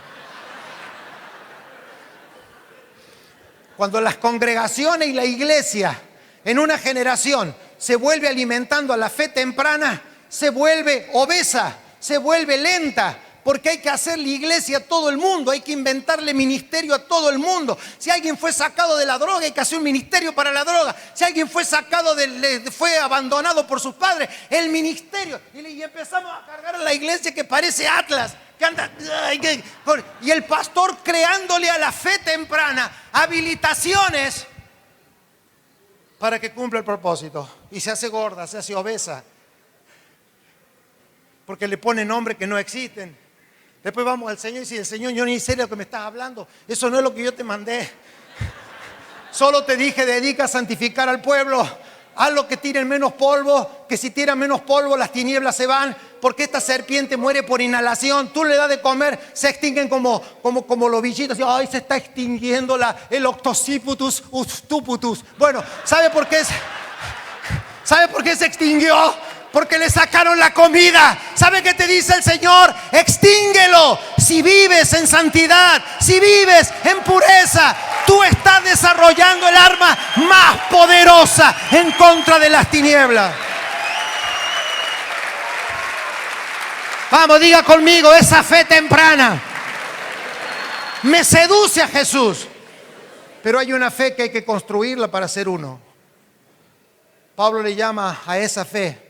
[SPEAKER 2] Cuando las congregaciones y la iglesia en una generación se vuelve alimentando a la fe temprana, se vuelve obesa, se vuelve lenta, porque hay que hacerle iglesia a todo el mundo, hay que inventarle ministerio a todo el mundo. Si alguien fue sacado de la droga, hay que hacer un ministerio para la droga. Si alguien fue sacado, fue abandonado por sus padres, el ministerio. Y empezamos a cargar a la iglesia que parece Atlas, que anda, y el pastor creándole a la fe temprana habilitaciones para que cumpla el propósito. Y se hace gorda, se hace obesa, porque le pone nombres que no existen. Después vamos al Señor y dice: el Señor, yo ni sé de lo que me estás hablando. Eso no es lo que yo te mandé. Solo te dije: dedica a santificar al pueblo. Haz lo que tiren menos polvo, que si tiran menos polvo las tinieblas se van, porque esta serpiente muere por inhalación. Tú le das de comer, se extinguen como los bichitos. Ay, se está extinguiendo el Octociputus ustuputus. Bueno, ¿sabe por qué se extinguió? Porque le sacaron la comida. ¿Sabe qué te dice el Señor? Extínguelo. Si vives en santidad, si vives en pureza, tú estás desarrollando el arma más poderosa en contra de las tinieblas. Vamos, diga conmigo: esa fe temprana me seduce a Jesús. Pero hay una fe que hay que construirla para ser uno. Pablo le llama a esa fe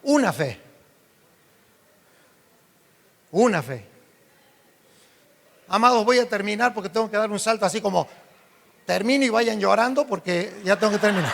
[SPEAKER 2] una fe. Una fe. Amados, voy a terminar porque tengo que dar un salto así como termino y vayan llorando porque ya tengo que terminar.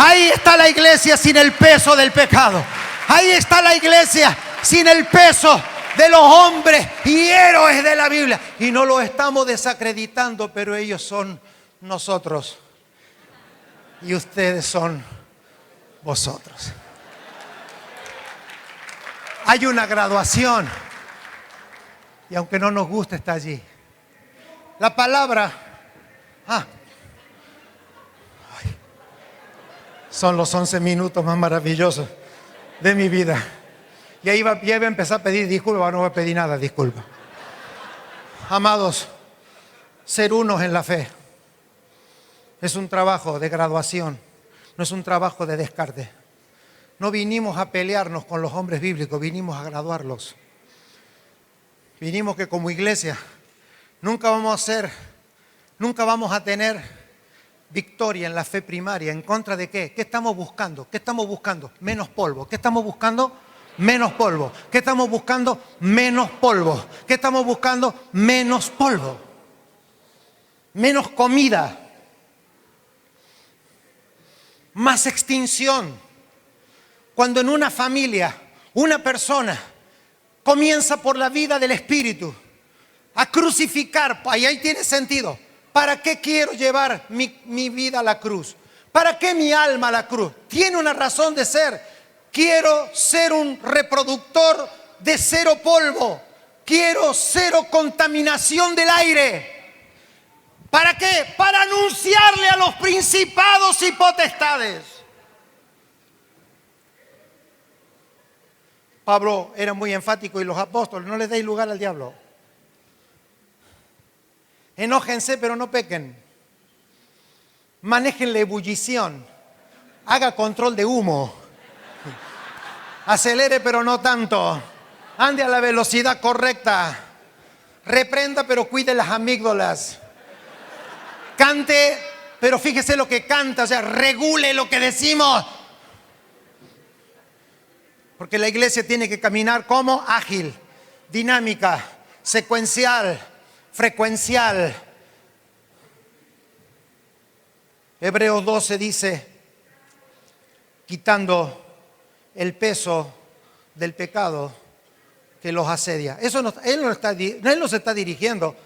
[SPEAKER 2] Ahí está la iglesia sin el peso del pecado. Ahí está la iglesia sin el peso de los hombres y héroes de la Biblia. Y no lo estamos desacreditando, pero ellos son nosotros. Y ustedes son vosotros. Hay una graduación. Y aunque no nos guste, está allí. La palabra... son los 11 minutos más maravillosos de mi vida. Ya iba a empezar a pedir disculpas, ahora no voy a pedir nada, disculpa. Amados, ser unos en la fe es un trabajo de graduación, no es un trabajo de descarte. No vinimos a pelearnos con los hombres bíblicos, vinimos a graduarlos. Vinimos que como iglesia nunca vamos a tener victoria en la fe primaria. ¿En contra de qué? ¿Qué estamos buscando? ¿Qué estamos buscando? Menos polvo. ¿Qué estamos buscando? Menos polvo. ¿Qué estamos buscando? Menos polvo. ¿Qué estamos buscando? Menos polvo. Menos comida. Más extinción. Cuando en una familia, una persona comienza por la vida del Espíritu a crucificar, y ahí tiene sentido. ¿Para qué quiero llevar mi vida a la cruz? ¿Para qué mi alma a la cruz? Tiene una razón de ser. Quiero ser un reproductor de cero polvo. Quiero cero contaminación del aire. ¿Para qué? Para anunciarle a los principados y potestades. Pablo era muy enfático y los apóstoles: no les deis lugar al diablo. Enójense, pero no pequen. Manejen la ebullición. Haga control de humo. Acelere, pero no tanto. Ande a la velocidad correcta. Reprenda, pero cuide las amígdalas. Cante, pero fíjese lo que canta. O sea, regule lo que decimos. Porque la iglesia tiene que caminar como ágil, dinámica, secuencial, frecuencial. Hebreos 12 dice: quitando el peso del pecado que los asedia. Él no se está dirigiendo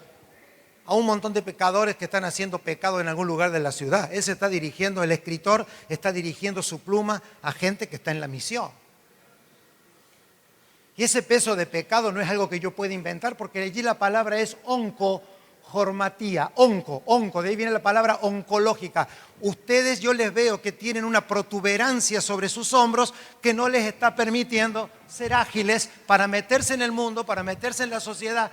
[SPEAKER 2] a un montón de pecadores que están haciendo pecado en algún lugar de la ciudad. Él se está dirigiendo, el escritor está dirigiendo su pluma a gente que está en la misión. Y ese peso de pecado no es algo que yo pueda inventar, porque allí la palabra es oncojormatía, de ahí viene la palabra oncológica. Ustedes, yo les veo que tienen una protuberancia sobre sus hombros que no les está permitiendo ser ágiles para meterse en el mundo, para meterse en la sociedad,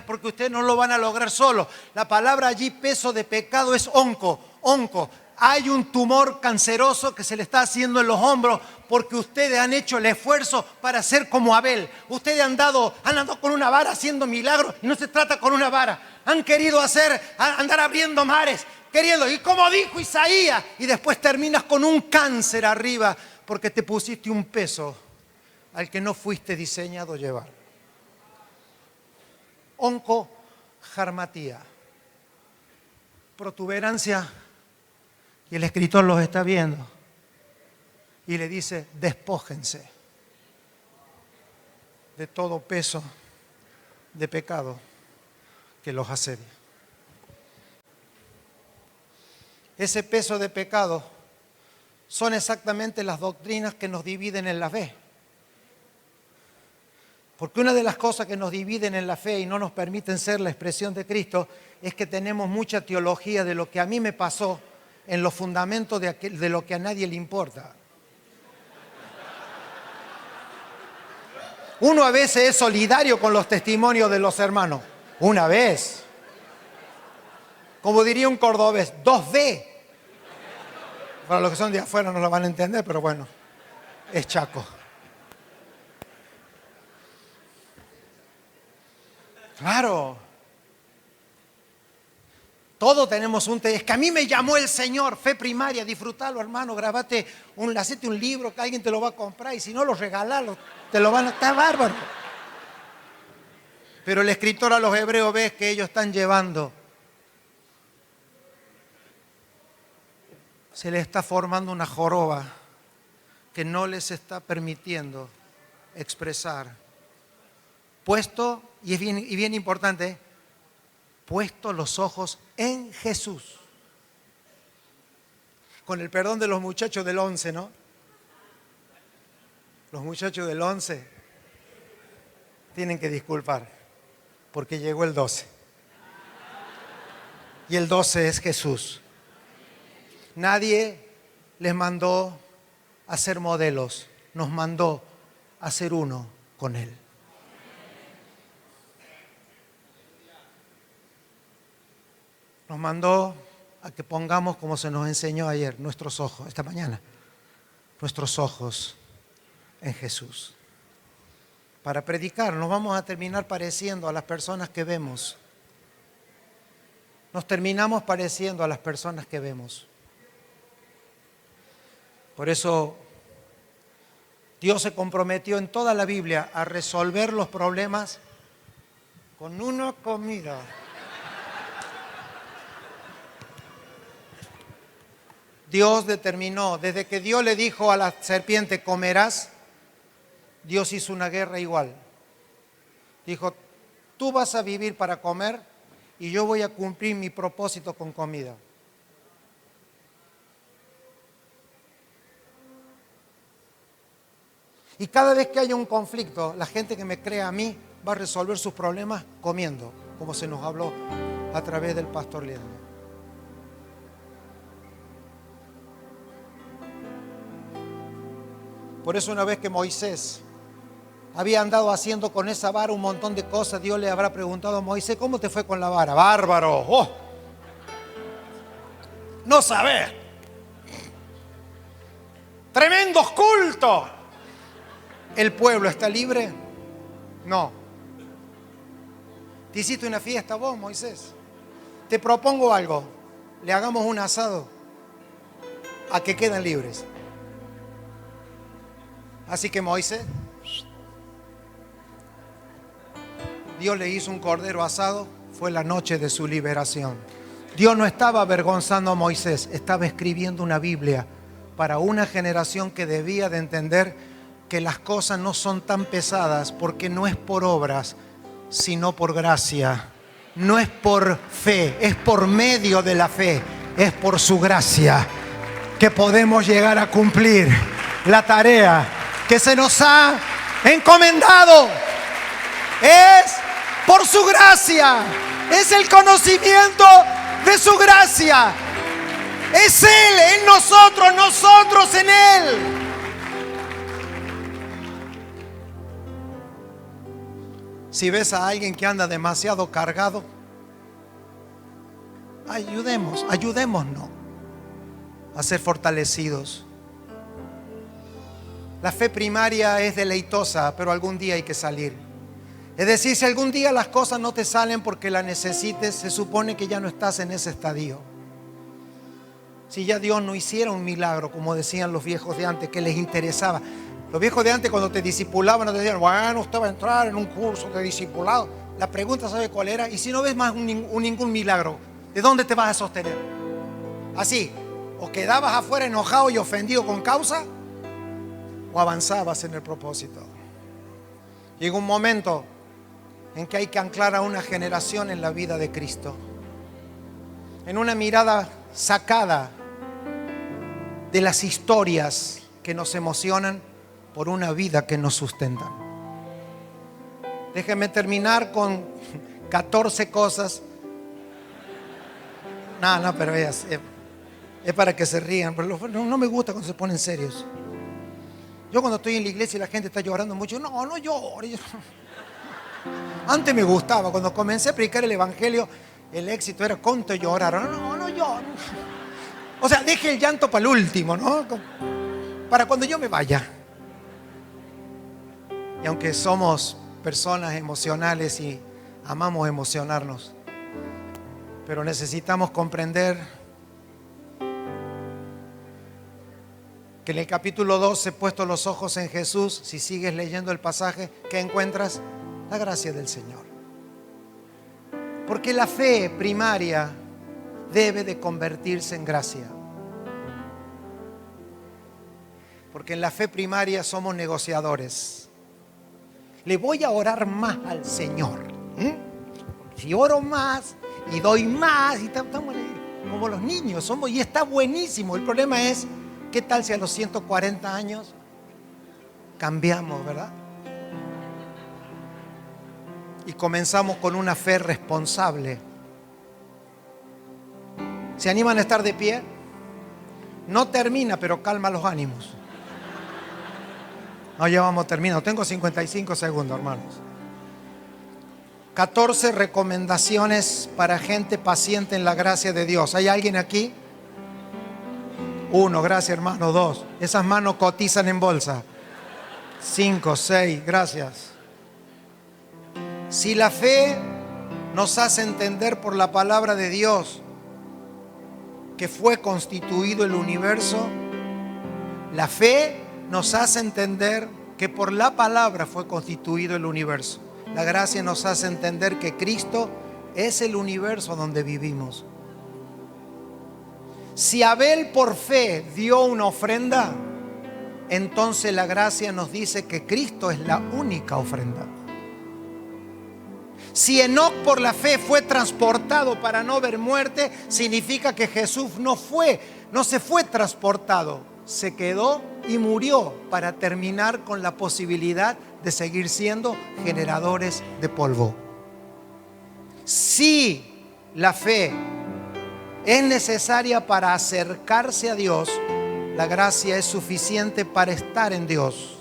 [SPEAKER 2] porque ustedes no lo van a lograr solos. La palabra allí, peso de pecado, es onco. Hay un tumor canceroso que se le está haciendo en los hombros porque ustedes han hecho el esfuerzo para ser como Abel. Ustedes han andado con una vara haciendo milagros, y no se trata con una vara. Han querido andar abriendo mares, y como dijo Isaías, y después terminas con un cáncer arriba porque te pusiste un peso al que no fuiste diseñado llevar. Oncojarmatía, protuberancia. Y el escritor los está viendo y le dice: despójense de todo peso de pecado que los asedia. Ese peso de pecado son exactamente las doctrinas que nos dividen en la fe. Porque una de las cosas que nos dividen en la fe y no nos permiten ser la expresión de Cristo es que tenemos mucha teología de lo que a mí me pasó en los fundamentos de lo que a nadie le importa. Uno a veces es solidario con los testimonios de los hermanos. Una vez. Como diría un cordobés, 2D. Para los que son de afuera no lo van a entender, pero bueno, es Chaco. Claro. Todos tenemos es que a mí me llamó el Señor, fe primaria, disfrutalo, hermano, hacete un libro que alguien te lo va a comprar, y si no, lo regalalo, te lo van a... Está bárbaro. Pero el escritor a los hebreos ve que ellos están llevando se le está formando una joroba que no les está permitiendo expresar. Puesto, y es bien importante, puesto los ojos en Jesús. Con el perdón de los muchachos del 11, ¿no? Los muchachos del 11 tienen que disculpar, porque llegó el 12. Y el 12 es Jesús. Nadie les mandó a ser modelos, nos mandó a ser uno con Él. Nos mandó a que pongamos, como se nos enseñó ayer, nuestros ojos, esta mañana, nuestros ojos en Jesús. Para predicar nos vamos a terminar pareciendo a las personas que vemos. Nos terminamos pareciendo a las personas que vemos. Por eso Dios se comprometió en toda la Biblia a resolver los problemas con una comida. Dios determinó, desde que Dios le dijo a la serpiente, comerás, Dios hizo una guerra igual. Dijo, tú vas a vivir para comer y yo voy a cumplir mi propósito con comida. Y cada vez que haya un conflicto, la gente que me crea a mí va a resolver sus problemas comiendo, como se nos habló a través del pastor Leandro. Por eso una vez que Moisés había andado haciendo con esa vara un montón de cosas, Dios le habrá preguntado a Moisés, ¿cómo te fue con la vara? Bárbaro. ¡Oh! No sabés. Tremendos cultos. ¿El pueblo está libre? No. ¿Te hiciste una fiesta vos, Moisés? Te propongo algo. Le hagamos un asado a que quedan libres. Así que Moisés, Dios le hizo un cordero asado, fue la noche de su liberación. Dios no estaba avergonzando a Moisés, estaba escribiendo una Biblia para una generación que debía de entender que las cosas no son tan pesadas porque no es por obras, sino por gracia. No es por fe, es por medio de la fe, es por su gracia que podemos llegar a cumplir la tarea que se nos ha encomendado. Es por su gracia, es el conocimiento de su gracia. Es Él en nosotros, nosotros en Él. Si ves a alguien que anda demasiado cargado, ayudémonos a ser fortalecidos. La fe primaria es deleitosa, pero algún día hay que salir. Es decir, si algún día las cosas no te salen porque las necesites, se supone que ya no estás en ese estadio. Si ya Dios no hiciera un milagro, como decían los viejos de antes, que les interesaba. Los viejos de antes cuando te discipulaban, te decían, bueno, usted va a entrar en un curso de discipulado. La pregunta, ¿sabe cuál era? Y si no ves más ningún milagro, ¿de dónde te vas a sostener? Así, o quedabas afuera enojado y ofendido con causa, o avanzabas en el propósito. Llega un momento en que hay que anclar a una generación en la vida de Cristo, en una mirada sacada de las historias que nos emocionan por una vida que nos sustentan. Déjenme terminar con 14 cosas. No, pero es para que se rían, pero no me gusta cuando se ponen serios. Yo cuando estoy en la iglesia y la gente está llorando mucho, no llores. Antes me gustaba, cuando comencé a predicar el evangelio, el éxito era cuánto lloraron. No lloro. O sea, deje el llanto para el último, ¿no? Para cuando yo me vaya. Y aunque somos personas emocionales y amamos emocionarnos, pero necesitamos comprender que en el capítulo 12, puesto los ojos en Jesús, si sigues leyendo el pasaje, ¿qué encuentras? La gracia del Señor. Porque la fe primaria debe de convertirse en gracia. Porque en la fe primaria somos negociadores. Le voy a orar más al Señor. Si oro más y doy más, y estamos como los niños somos, y está buenísimo. El problema es, ¿qué tal si a los 140 años cambiamos, verdad? Y comenzamos con una fe responsable. ¿Se animan a estar de pie? No termina, pero calma los ánimos. No, ya vamos terminando. Tengo 55 segundos, hermanos. 14 recomendaciones para gente paciente en la gracia de Dios. ¿Hay alguien aquí? 1, gracias, hermano. 2, esas manos cotizan en bolsa. 5, 6, gracias. Si la fe nos hace entender por la palabra de Dios que fue constituido el universo, la fe nos hace entender que por la palabra fue constituido el universo. La gracia nos hace entender que Cristo es el universo donde vivimos. Si Abel por fe dio una ofrenda, entonces la gracia nos dice que Cristo es la única ofrenda. Si Enoc por la fe fue transportado para no ver muerte, significa que Jesús no se fue transportado, se quedó y murió para terminar con la posibilidad de seguir siendo generadores de polvo. Si la fe es necesaria para acercarse a Dios, la gracia es suficiente para estar en Dios.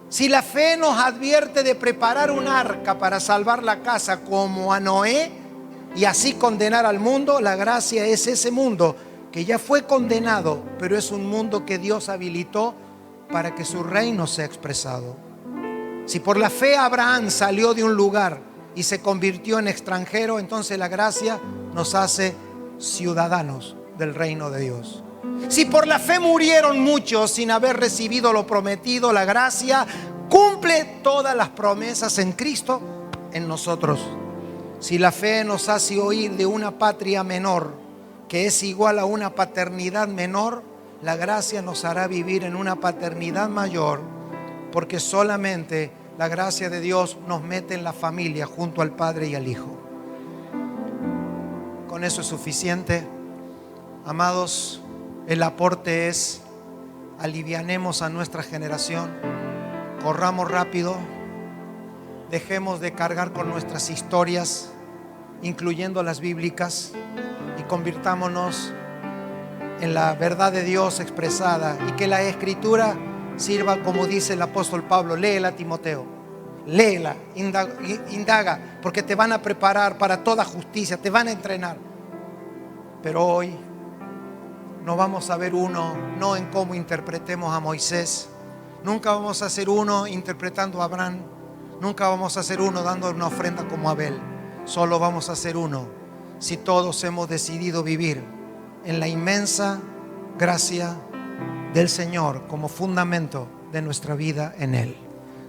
[SPEAKER 2] Si la fe nos advierte de preparar un arca para salvar la casa como a Noé y así condenar al mundo, la gracia es ese mundo que ya fue condenado, pero es un mundo que Dios habilitó para que su reino sea expresado. Si por la fe Abraham salió de un lugar y se convirtió en extranjero, entonces la gracia nos hace ciudadanos del reino de Dios. Si por la fe murieron muchos sin haber recibido lo prometido, la gracia cumple todas las promesas en Cristo en nosotros. Si la fe nos hace oír de una patria menor que es igual a una paternidad menor, la gracia nos hará vivir en una paternidad mayor, porque solamente la gracia de Dios nos mete en la familia junto al Padre y al Hijo. Con eso es suficiente. Amados, el aporte es: alivianemos a nuestra generación, corramos rápido, dejemos de cargar con nuestras historias, incluyendo las bíblicas, y convirtámonos en la verdad de Dios expresada, y que la Escritura sirva, como dice el apóstol Pablo. Léela, Timoteo, léela, indaga, porque te van a preparar para toda justicia, te van a entrenar. Pero hoy no vamos a ver uno, no en cómo interpretemos a Moisés, nunca vamos a ser uno interpretando a Abraham, nunca vamos a ser uno dando una ofrenda como Abel. Solo vamos a ser uno si todos hemos decidido vivir en la inmensa gracia del Señor como fundamento de nuestra vida en Él.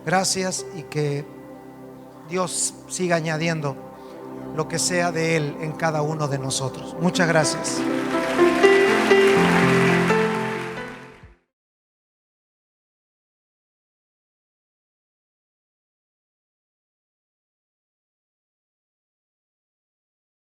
[SPEAKER 2] Gracias, y que Dios siga añadiendo lo que sea de Él en cada uno de nosotros. Muchas gracias.